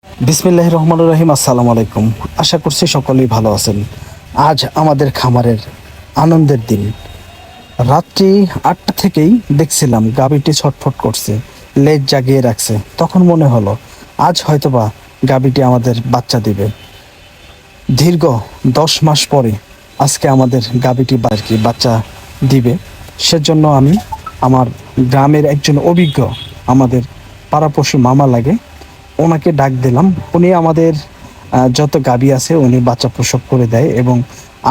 বিসমিল্লাহির রহমানির রহিম। আসসালামু আলাইকুম। আশা করছি সকলেই ভালো আছেন। আজ আমাদের খামারের আনন্দের দিন। রাত্রি 8টা থেকেই দেখছিলাম গাভীটি ছটফট করছে, লেজ জাগিয়ে রাখছে। তখন মনে হলো আজ হয়তোবা গাভীটি আমাদের বাচ্চা দিবে। দীর্ঘ 10 মাস পরে আজকে আমাদের গাভীটি বাচ্চা দিবে। সেজন্য আমি আমার গ্রামের একজন অভিজ্ঞ, আমাদের পাড়াপড়শি মামা লাগে, ওনাকে ডাক দিলাম। উনি আমাদের যত গাভী আছে উনি বাচ্চা প্রসব করে দেয়, এবং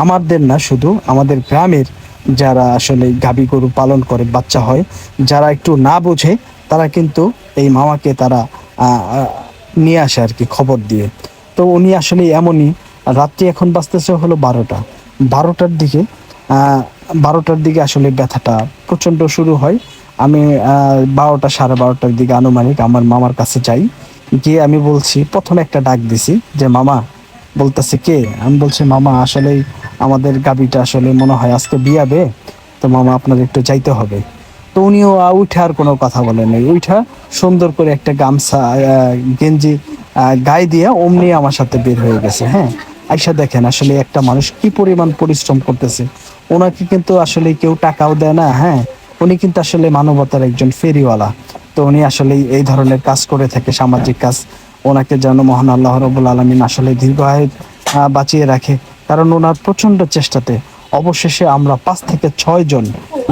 আমাদের না, শুধু আমাদের গ্রামের যারা আসলে গাভী গরু পালন করে বাচ্চা হয়, যারা একটু না বোঝে তারা কিন্তু এই মামাকে তারা নিয়ে আসে আর কি, খবর দিয়ে। তো উনি আসলে এমনই। রাত্রি এখন বাজতেছে হলো 12টা। 12টার দিকে 12টার দিকে আসলে ব্যথাটা প্রচণ্ড শুরু হয়। আমি 12টা, 12:30টার দিকে আনুমানিক আমার মামার কাছে যাই। গিয়ে আমি বলছি, প্রথমে একটা ডাক দিছি যে মামা। বলতেছে কে? আমি বলছি মামা, আসলেই আমাদের গাভীটা আসলে মনে হয় আজকে বিয়াবে, তো মামা আপনার একটু যাইতে হবে। তো উনিও উঠে আর কোনো কথা বলেন নাই, উঠা সুন্দর করে একটা গামছা গেঞ্জি গায়ে দিয়ে অমনি আমার সাথে বের হয়ে গেছে। হ্যাঁ, আইসা দেখেন আসলে একটা মানুষ কি পরিমাণ পরিশ্রম করতেছে। ওনাকে কিন্তু আসলে কেউ টাকাও দেয় না। হ্যাঁ, উনি কিন্তু আসলে মানবতার একজন ফেরিওয়ালা। তো উনি আসলে এই ধরনের কাজ করে থাকে, সামাজিক কাজ। ওনাকে যেন মহান আল্লাহ রাব্বুল আলামিন আসলে দীর্ঘ আয়ু বাঁচিয়ে রাখে। কারণ ওনার প্রচণ্ড চেষ্টাতে অবশেষে আমরা 5 থেকে 6 জন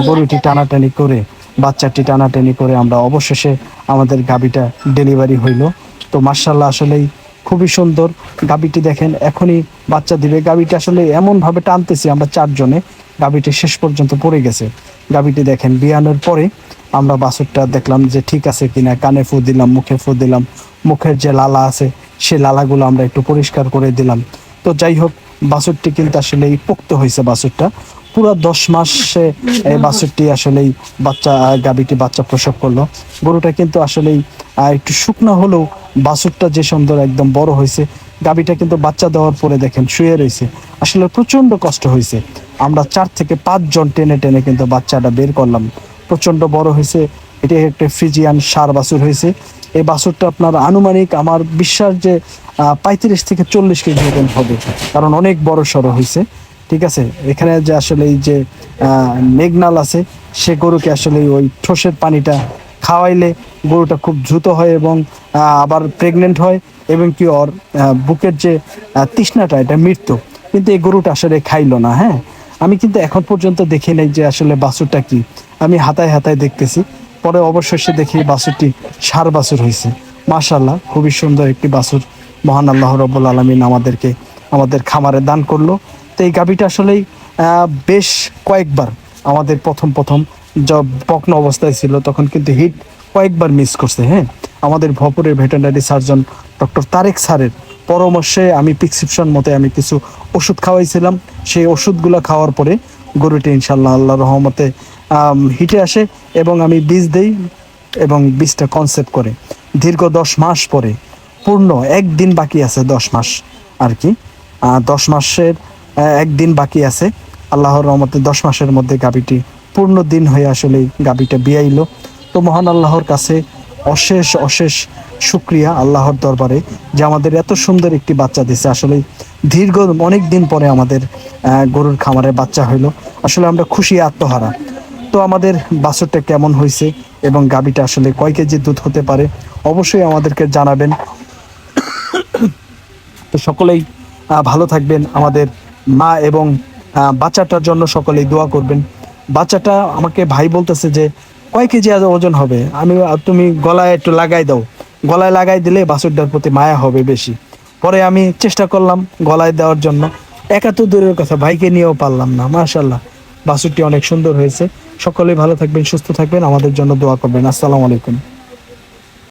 গরুটি টানাটানি করে, বাচ্চাটি টানাটানি করে আমরা অবশেষে আমাদের গাভীটা ডেলিভারি হইল। তো মার্শাল্লাহ, আসলেই খুবই সুন্দর গাভীটি। দেখেন এখনই বাচ্চা দিবে। গাভীটি আসলে এমনভাবে টানতেছি আমরা 4 জনে, গাভীটি শেষ পর্যন্ত পড়ে গেছে। গাভীটি দেখেন বিয়ানোর পরে আমরা বাছুরটা দেখলাম যে ঠিক আছে কিনা, কানে ফু দিলাম, মুখে ফু দিলাম। মুখের যে লালা আছে সেই লালাগুলো আমরা একটু পরিষ্কার করে দিলাম। তো যাই হোক, বাছুরটি কিন্তু আসলেই পোক্ত হয়েছে। বাছুরটা পুরো 10 মাসে এই বাছুরটি আসলেই গাভীটি বাচ্চা প্রসব করলো। গরুটা কিন্তু আসলেই একটু শুকনো হলেও বাছুরটা যে সুন্দর একদম বড় হয়েছে। গাভীটা কিন্তু বাচ্চা দেওয়ার পরে দেখেন শুয়ে রয়েছে। আসলে প্রচণ্ড কষ্ট হয়েছে। আমরা 4 থেকে 5 জন টেনে টেনে কিন্তু বাচ্চাটা বের করলাম। প্রচণ্ড বড় হয়েছে। এটি একটা ফ্রিজিয়ান সার বাছুর হয়েছে। এই বাছুরটা আপনার আনুমানিক আমার বিশ্বাস যে 35 থেকে 40 কেজি ওজন হবে, কারণ অনেক বড় সড়ো হয়েছে। ঠিক আছে, এখানে যে আসলে এই যে মেঘনাল আছে, সে গরুকে আসলে ওই ঠোসের পানিটা খাওয়াইলে গরুটা খুব দ্রুত হয় এবং আবার প্রেগনেন্ট হয়, এবং কি ওর বুকের যে তৃষ্ণাটা, এটা মৃত্যু। কিন্তু এই গরুটা আসলে খাইলো না। হ্যাঁ, আমি কিন্তু এখন পর্যন্ত দেখি নাই যে আসলে বাছুরটা কি। আমি হাতায় হাতায় দেখতেছি, পরে অবশেষে দেখি বাছুরটি ষাঁড় বাছুর হয়েছে। মাশাআল্লাহ, খুবই সুন্দর একটি বাছুর মহান আল্লাহ রাব্বুল আলামিন আমাদেরকে আমাদের খামারে দান করলো। তো এই গাভীটা আসলেই বেশ কয়েকবার আমাদের প্রথম প্রথম বকনা অবস্থায় ছিল, তখন কিন্তু হিট কয়েকবার মিস করছে। হ্যাঁ, আমাদের ভপুরের ভেটেরিনারি সার্জন ডক্টর তারেক স্যারের পরামর্শে আমি প্রেসক্রিপশন মতে আমি কিছু ওষুধ খাওয়াইছিলাম। সেই ওষুধগুলো খাওয়ার পরে গরুটি ইনশাল্লাহ আল্লাহর রহমতে হিটে আসে, এবং আমি বীজ দেই, এবং বীজটা কনসেপ্ট করে দীর্ঘ 10 মাস পরে পূর্ণ একদিন বাকি আছে, 10 মাস আর কি। 10 মাসের একদিন বাকি আছে। আল্লাহর রহমতে 10 মাসের মধ্যে গাভীটি পূর্ণ দিন হয়ে আসলে গাভীটা বিয়াইলো। তো মহান আল্লাহর কাছে অশেষ অশেষ শুক্রিয়া আল্লাহর দরবারে যে আমাদের এত সুন্দর একটি বাচ্চা দিছে। আসলে দীর্ঘ অনেক দিন পরে আমাদের গরুর খামারে বাচ্চা হইলো। আসলে আমরা খুশি, আত্মহারা। তো আমাদের বাছুরটা কেমন হয়েছে এবং গাভীটা আসলে কয় কেজি দুধ হতে পারে অবশ্যই আমাদেরকে জানাবেন। তো সকলেই ভালো থাকবেন। আমাদের মা এবং বাচ্চাটার জন্য সকলেই দোয়া করবেন। বাচ্চাটা আমাকে ভাই বলতেছে যে কয় কেজি ওজন হবে। তুমি গলায় একটু লাগাই দাও, গলায় লাগাই দিলে বাছুরটার প্রতি মায়া হবে বেশি। পরে আমি চেষ্টা করলাম গলায় দেওয়ার জন্য, একা তো দূরের কথা, ভাইকে নিয়েও পারলাম না। মাশাআল্লাহ, বাছুরটি অনেক সুন্দর হয়েছে। সকলেই ভালো থাকবেন, সুস্থ থাকবেন, আমাদের জন্য দোয়া করবেন। আসসালামু আলাইকুম।